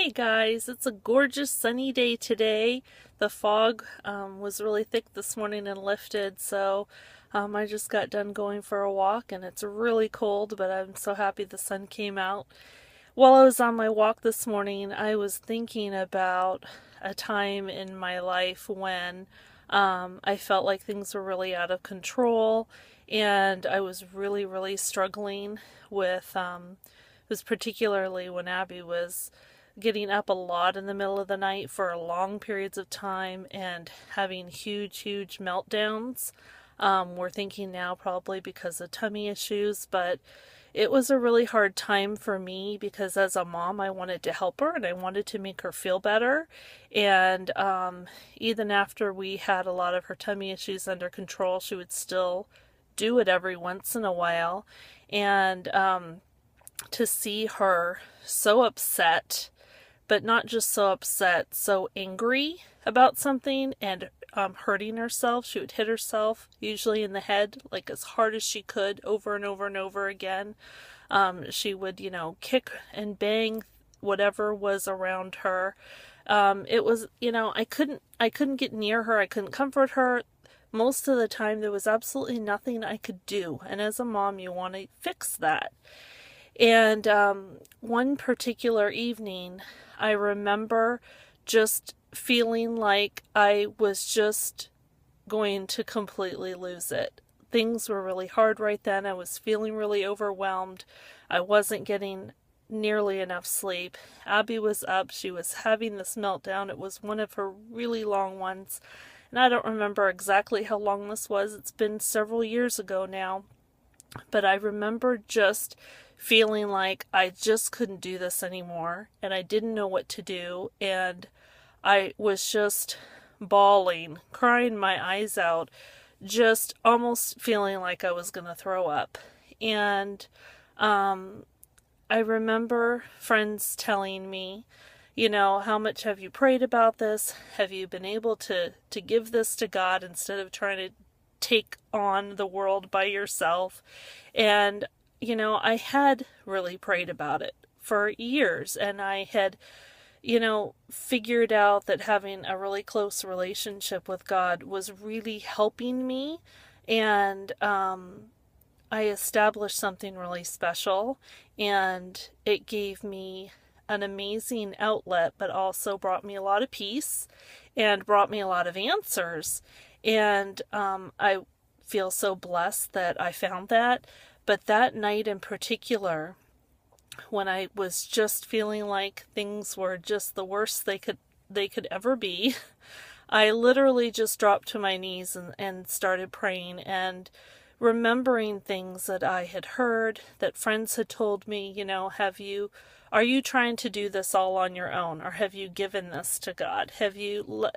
Hey guys, it's a gorgeous sunny day today. The fog was really thick this morning and lifted, so I just got done going for a walk and it's really cold, but I'm so happy the sun came out. While I was on my walk this morning, I was thinking about a time in my life when I felt like things were really out of control and I was really struggling with, it was particularly when Abby was getting up a lot in the middle of the night for long periods of time and having huge meltdowns. We're thinking now probably because of tummy issues, but it was a really hard time for me because as a mom, I wanted to help her and I wanted to make her feel better. And even after we had a lot of her tummy issues under control, she would still do it every once in a while. And to see her so upset, but not just so upset, so angry about something and hurting herself. She would hit herself, usually in the head, like as hard as she could, over and over again. She would, kick and bang whatever was around her. It was, I couldn't get near her. I couldn't comfort her. Most of the time, there was absolutely nothing I could do. And as a mom, you want to fix that. And one particular evening, I remember just feeling like I was just going to completely lose it. Things were really hard right then. I was feeling really overwhelmed. I wasn't getting nearly enough sleep. Abby was up. She was having this meltdown. It was one of her really long ones. And I don't remember exactly how long this was. It's been several years ago now. But I remember just feeling like I just couldn't do this anymore and I didn't know what to do, and I was just bawling, crying my eyes out, just almost feeling like I was going to throw up. And I remember friends telling me, how much have you prayed about this? Have you been able to give this to God instead of trying to take on the world by yourself? And I had really prayed about it for years, and I had, figured out that having a really close relationship with God was really helping me, and I established something really special, and it gave me an amazing outlet, but also brought me a lot of peace and brought me a lot of answers. And I feel so blessed that I found that. But that night in particular, when I was just feeling like things were just the worst they could ever be, I literally just dropped to my knees and started praying and remembering things that I had heard, that friends had told me, are you trying to do this all on your own, or have you given this to God? Have you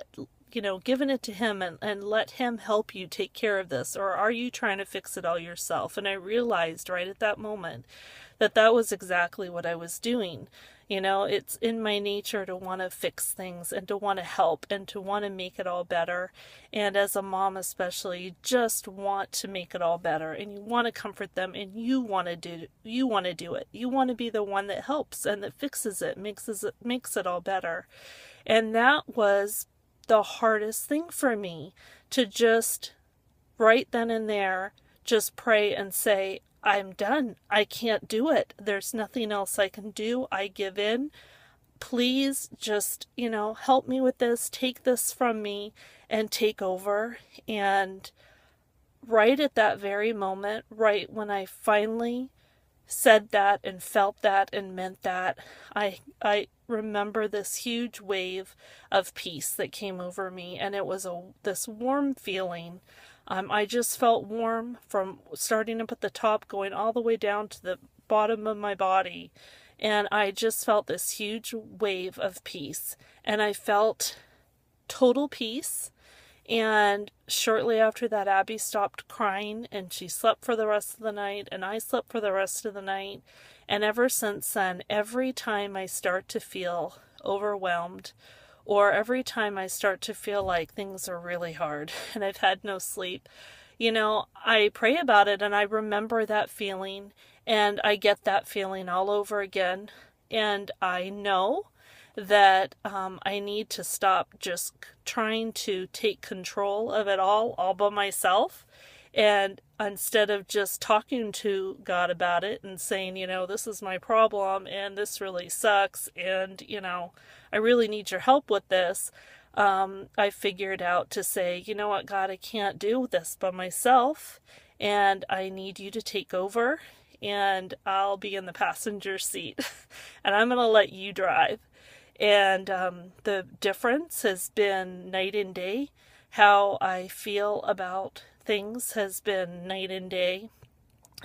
given it to Him and let Him help you take care of this? Or are you trying to fix it all yourself? And I realized right at that moment that that was exactly what I was doing. It's in my nature to want to fix things and to want to help and to want to make it all better. And as a mom especially, you just want to make it all better and you want to comfort them and you want to do it. You want to be the one that helps and that fixes it, makes it all better. And that was the hardest thing for me, to just right then and there just pray and say, I'm done. I can't do it. There's nothing else I can do. I give in. Please just, help me with this. Take this from me and take over. And right at that very moment, right when I finally said that and felt that and meant that, I remember this huge wave of peace that came over me, and it was this warm feeling. I just felt warm from starting up at the top, going all the way down to the bottom of my body, and I just felt this huge wave of peace, and I felt total peace. And shortly after that, Abby stopped crying and she slept for the rest of the night and I slept for the rest of the night. And ever since then, every time I start to feel overwhelmed or every time I start to feel like things are really hard and I've had no sleep, I pray about it and I remember that feeling and I get that feeling all over again. And I know that I need to stop just trying to take control of it all by myself. And instead of just talking to God about it and saying, this is my problem and this really sucks and, I really need your help with this, I figured out to say, you know what, God, I can't do this by myself and I need you to take over and I'll be in the passenger seat and I'm going to let you drive. And the difference has been night and day. How I feel about things has been night and day.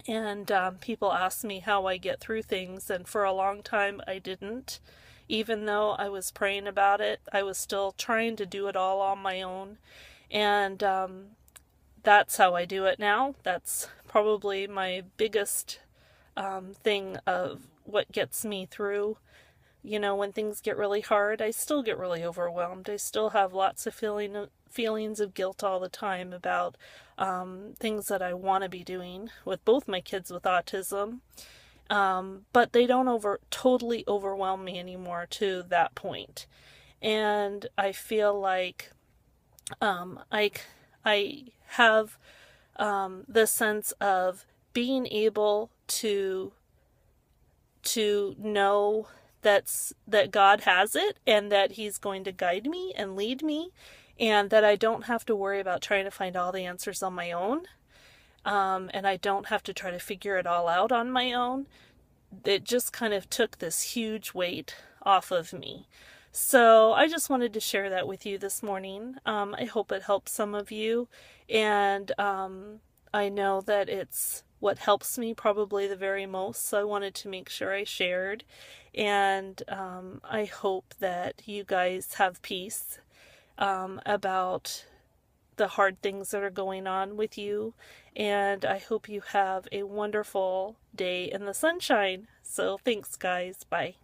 And people ask me how I get through things, and for a long time I didn't. Even though I was praying about it, I was still trying to do it all on my own. And that's how I do it now. That's probably my biggest thing of what gets me through. When things get really hard, I still get really overwhelmed. I still have lots of feelings of guilt all the time about things that I want to be doing with both my kids with autism. But they don't totally overwhelm me anymore to that point. And I feel like I have the sense of being able to know that God has it and that He's going to guide me and lead me, and that I don't have to worry about trying to find all the answers on my own, and I don't have to try to figure it all out on my own. It just kind of took this huge weight off of me. So I just wanted to share that with you this morning. I hope it helps some of you, and I know that it's what helps me probably the very most, so I wanted to make sure I shared. And I hope that you guys have peace about the hard things that are going on with you. And I hope you have a wonderful day in the sunshine. So thanks, guys. Bye.